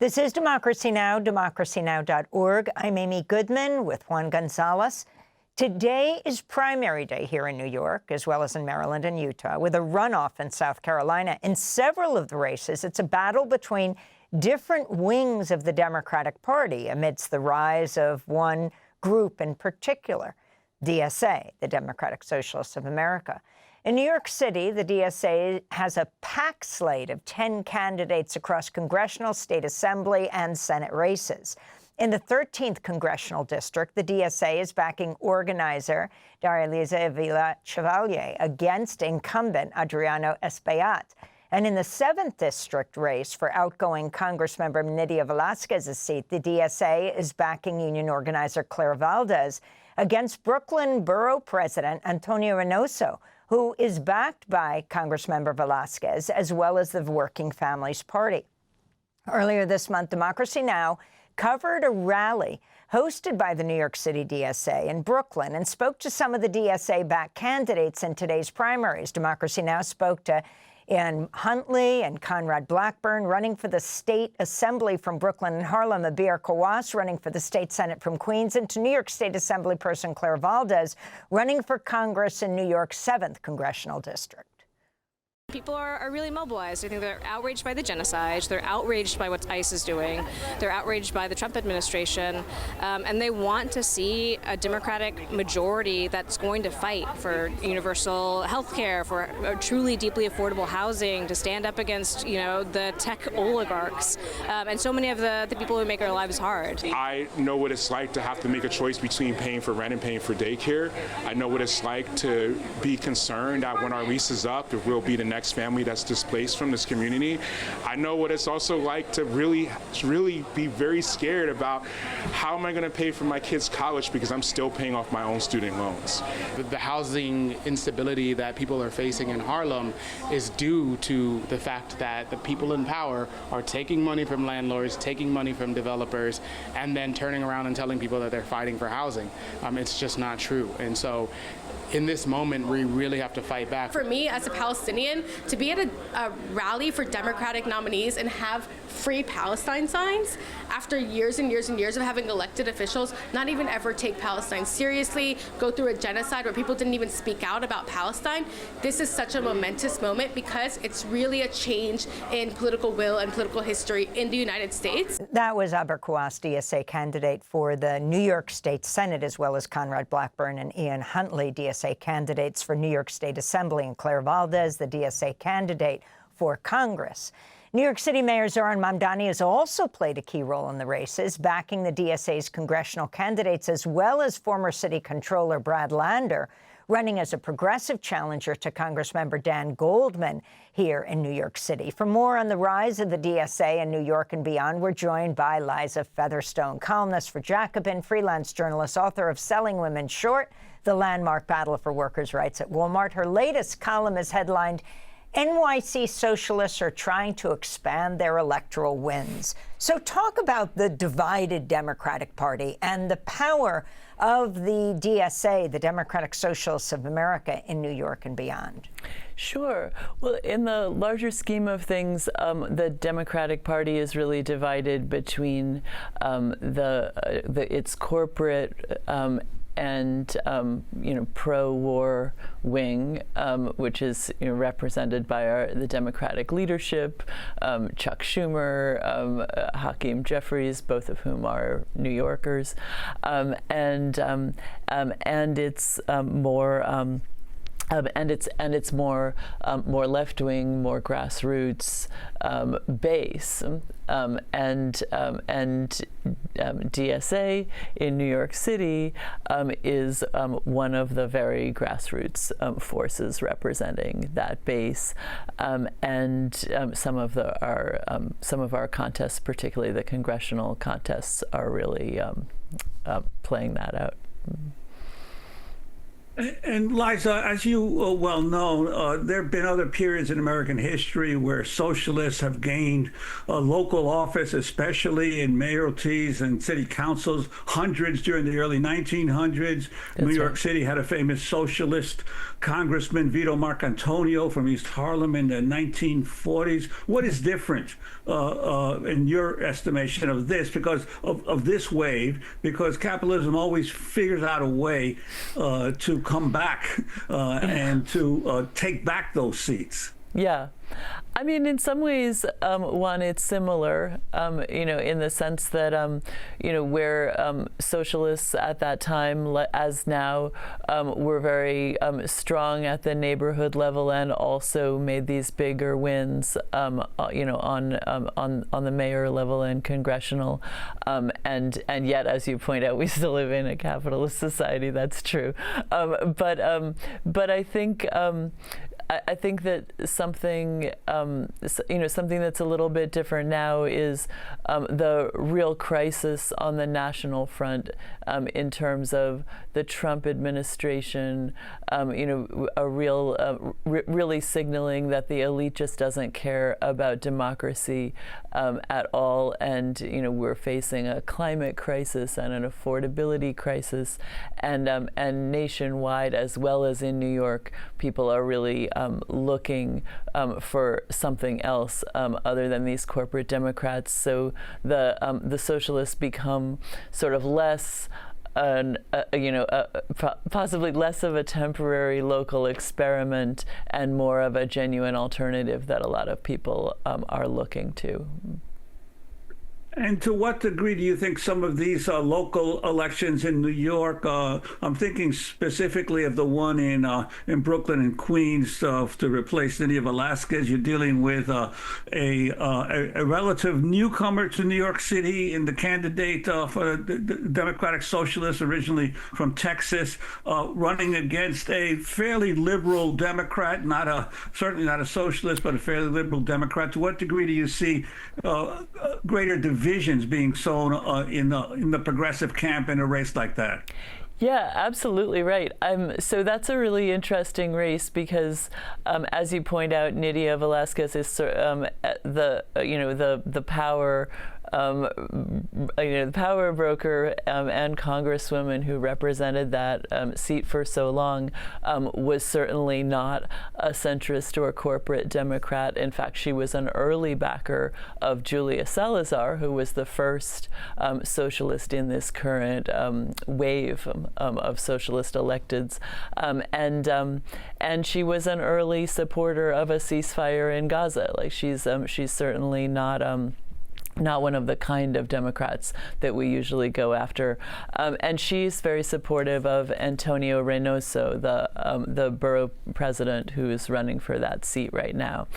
This is Democracy Now!, democracynow.org. I'm Amy Goodman with Juan Gonzalez. Today is primary day here in New York, as well as in Maryland and Utah, with a runoff in South Carolina. In several of the races, it's a battle between different wings of the Democratic Party amidst the rise of one group in particular, DSA, the Democratic Socialists of America. In New York City, the DSA has a packed slate of 10 candidates across congressional, state assembly, and Senate races. In the 13th congressional district, the DSA is backing organizer Liza Featherstone against incumbent Adriano Espaillat. And in the 7th district race for outgoing Congressmember Nydia Velázquez's seat, the DSA is backing union organizer Claire Valdez against Brooklyn Borough President Antonio Reynoso, who is backed by Congressmember Velázquez, as well as the Working Families Party. Earlier this month, Democracy Now! Covered a rally hosted by the New York City DSA in Brooklyn and spoke to some of the DSA-backed candidates in today's primaries. Democracy Now! Spoke to Ian Huntley and Conrad Blackburn running for the state assembly from Brooklyn and Harlem, Abir Kawas running for the state senate from Queens, and to New York State Assembly person Claire Valdez running for Congress in New York's 7th congressional district. People are really mobilized. I think they're outraged by the genocide. They're outraged by what ICE is doing. They're outraged by the Trump administration. And they want to see a Democratic majority that's going to fight for universal health care, for truly deeply affordable housing, to stand up against, the tech oligarchs, and so many of the people who make our lives hard. I know what it's like to have to make a choice between paying for rent and paying for daycare. I know what it's like to be concerned that when our lease is up, if we'll be the next family that's displaced from this community. I know what it's also like to really be very scared about how am I going to pay for my kids' college because I'm still paying off my own student loans. The housing instability that people are facing in Harlem is due to the fact that the people in power are taking money from landlords, taking money from developers, and then turning around and telling people that they're fighting for housing. It's just not true. And so in this moment, we really have to fight back. For me, as a Palestinian, to be at a rally for Democratic nominees and have free Palestine signs after years and years and years of having elected officials not even ever take Palestine seriously, go through a genocide where people didn't even speak out about Palestine, this is such a momentous moment because it's really a change in political will and political history in the United States. That was Abir Kawas, DSA candidate for the New York State Senate, as well as Conrad Blackburn and Ian Huntley, DSA candidates for New York State Assembly, and Claire Valdez, the DSA candidate for Congress. New York City Mayor Zohran Mamdani has also played a key role in the races, backing the DSA's congressional candidates, as well as former city controller Brad Lander, running as a progressive challenger to Congressmember Dan Goldman here in New York City. For more on the rise of the DSA in New York and beyond, we're joined by Liza Featherstone, columnist for Jacobin, freelance journalist, author of Selling Women Short, the landmark battle for workers' rights at Walmart. Her latest column is headlined, NYC Socialists are trying to expand their electoral wins. So talk about the divided Democratic Party and the power of the DSA, the Democratic Socialists of America, in New York and beyond. Sure. Well, in the larger scheme of things, the Democratic Party is really divided between its corporate and pro-war wing, which is represented by the Democratic leadership, Chuck Schumer, Hakeem Jeffries, both of whom are New Yorkers, and it's more. And it's more left-wing, more grassroots base, and DSA in New York City is one of the very grassroots forces representing that base, and some of our contests, particularly the congressional contests, are really playing that out. And Liza, as you well know, there have been other periods in American history where socialists have gained local office, especially in mayoralties and city councils, hundreds during the early 1900s. New York City had a famous socialist congressman, Vito Marcantonio, from East Harlem in the 1940s. What is different in your estimation of this, because of this wave, because capitalism always figures out a way to come back and to take back those seats? Yeah. I mean, in some ways, one, it's similar, in the sense that, where socialists at that time, as now, were very strong at the neighborhood level and also made these bigger wins, on the mayor level and congressional, and yet, as you point out, we still live in a capitalist society. That's true, but I think. I think that something that's a little bit different now is the real crisis on the national front in terms of the Trump administration, really signaling that the elite just doesn't care about democracy at all, and we're facing a climate crisis and an affordability crisis, and nationwide as well as in New York, people are really looking for something else other than these corporate Democrats. So the socialists become sort of less, possibly less of a temporary local experiment and more of a genuine alternative that a lot of people are looking to. And to what degree do you think some of these local elections in New York, I'm thinking specifically of the one in Brooklyn and Queens to replace Nydia Velázquez, you're dealing with a relative newcomer to New York City in the candidate for the Democratic Socialists, originally from Texas, running against a fairly liberal Democrat, certainly not a socialist, but a fairly liberal Democrat. To what degree do you see greater divisions being sown in the progressive camp in a race like that? Yeah, absolutely right. So that's a really interesting race because, as you point out, Nydia Velázquez is the power. The power broker and congresswoman who represented that seat for so long was certainly not a centrist or corporate Democrat. In fact, she was an early backer of Julia Salazar, who was the first socialist in this current wave of socialist electeds, and she was an early supporter of a ceasefire in Gaza. Like she's certainly not one of the kind of Democrats that we usually go after. And she's very supportive of Antonio Reynoso, the borough president who is running for that seat right now.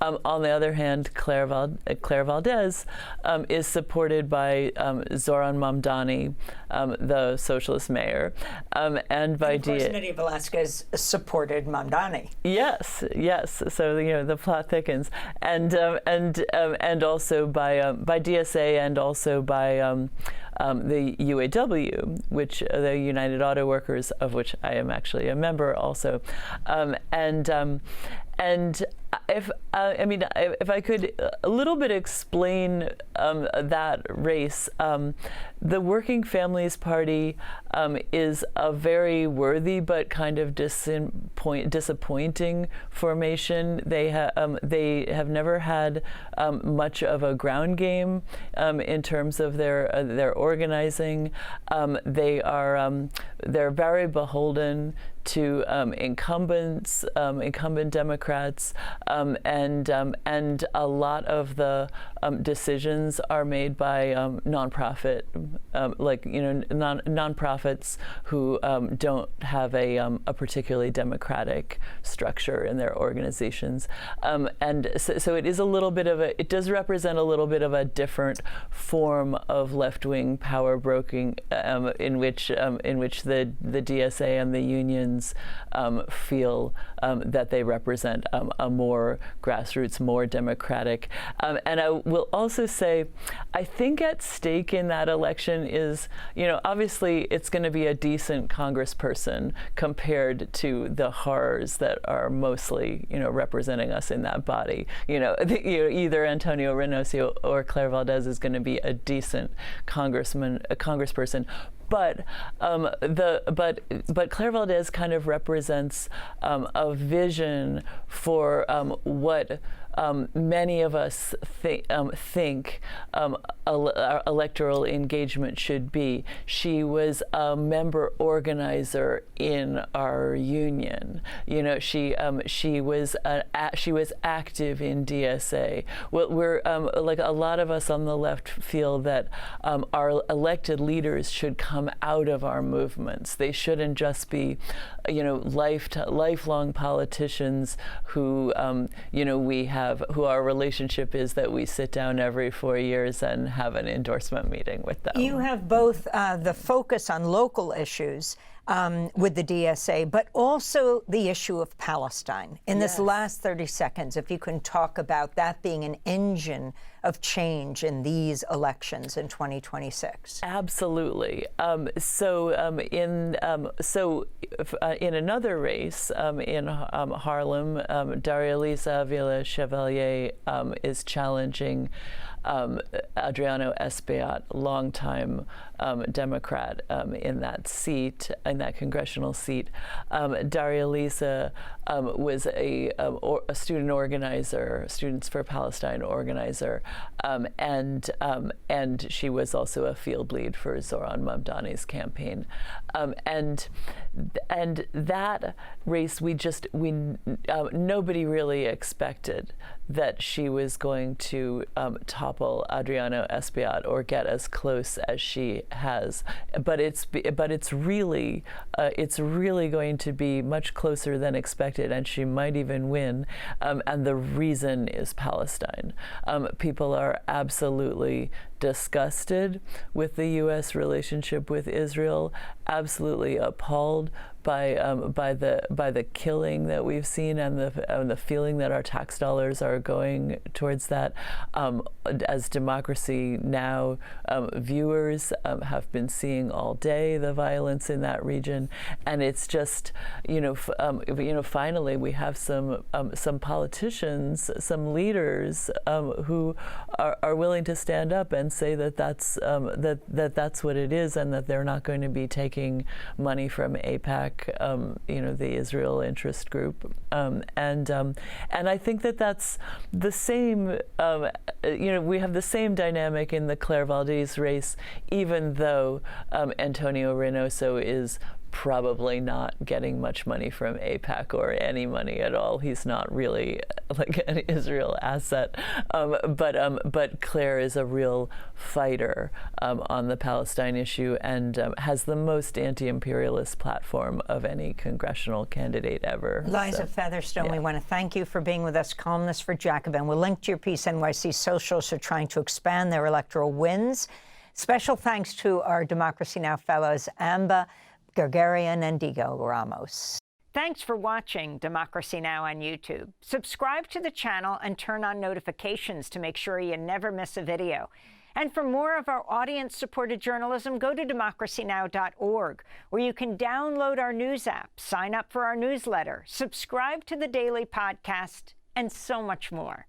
On the other hand, Claire Valdez is supported by Zoran Mamdani, the socialist mayor, and by Nydia Velázquez supported Mamdani. Yes. So the plot thickens, and also by DSA and also by the UAW, which the United Auto Workers, of which I am actually a member also, and if I could a little bit explain that race, the Working Families Party is a very worthy but kind of disappointing formation. They have never had much of a ground game in terms of their organizing. They're very beholden to incumbent Democrats, and a lot of the decisions are made by nonprofit, nonprofits who don't have a particularly democratic structure in their organizations, and so it is a little bit of it does represent a little bit of a different form of left-wing power broking, in which the DSA and the unions feel that they represent a more grassroots, more democratic. And will also say, I think at stake in that election is, obviously it's going to be a decent congressperson compared to the horrors that are mostly, representing us in that body. Either Antonio Reynoso or Claire Valdez is going to be a decent congressperson. But Claire Valdez kind of represents a vision for what many of us think our electoral engagement should be. She was a member organizer in our union. She was active in DSA. We're like a lot of us on the left feel that our elected leaders should come out of our movements. They shouldn't just be, lifelong politicians who, who our relationship is that we sit down every 4 years and have an endorsement meeting with them. You have both the focus on local issues with the DSA, but also the issue of Palestine. In this last 30 seconds, if you can talk about that being an engine of change in these elections in 2026. Absolutely. In another race in Harlem, Liza Featherstone is challenging Adriano Espaillat, longtime Democrat in that seat, in that congressional seat. Liza was a student organizer, Students for Palestine organizer, and she was also a field lead for Zoran Mamdani's campaign. And that race, nobody really expected that she was going to topple Adriano Espaillat or get as close as she has. But it's really going to be much closer than expected, and she might even win. And the reason is Palestine. People are absolutely disgusted with the U.S. relationship with Israel, absolutely appalled by the killing that we've seen and the feeling that our tax dollars are going towards that. As Democracy Now! Viewers have been seeing all day the violence in that region, and it's just finally we have some politicians, some leaders who are willing to stand up and say that that's what it is, and that they're not going to be taking money from AIPAC, the Israel interest group, and I think that that's the same. We have the same dynamic in the Claire Valdez race, even though Antonio Reynoso is probably not getting much money from AIPAC or any money at all. He's not really like an Israel asset, but Claire is a real fighter on the Palestine issue and has the most anti-imperialist platform of any congressional candidate ever. Liza Featherstone, we want to thank you for being with us, columnist for Jacobin. We'll link to your piece. NYC Socialists are trying to expand their electoral wins. Special thanks to our Democracy Now! Fellows, Amba Gargarian and Diego Ramos. Thanks for watching Democracy Now! On YouTube. Subscribe to the channel and turn on notifications to make sure you never miss a video. And for more of our audience-supported journalism, go to democracynow.org, where you can download our news app, sign up for our newsletter, subscribe to the daily podcast, and so much more.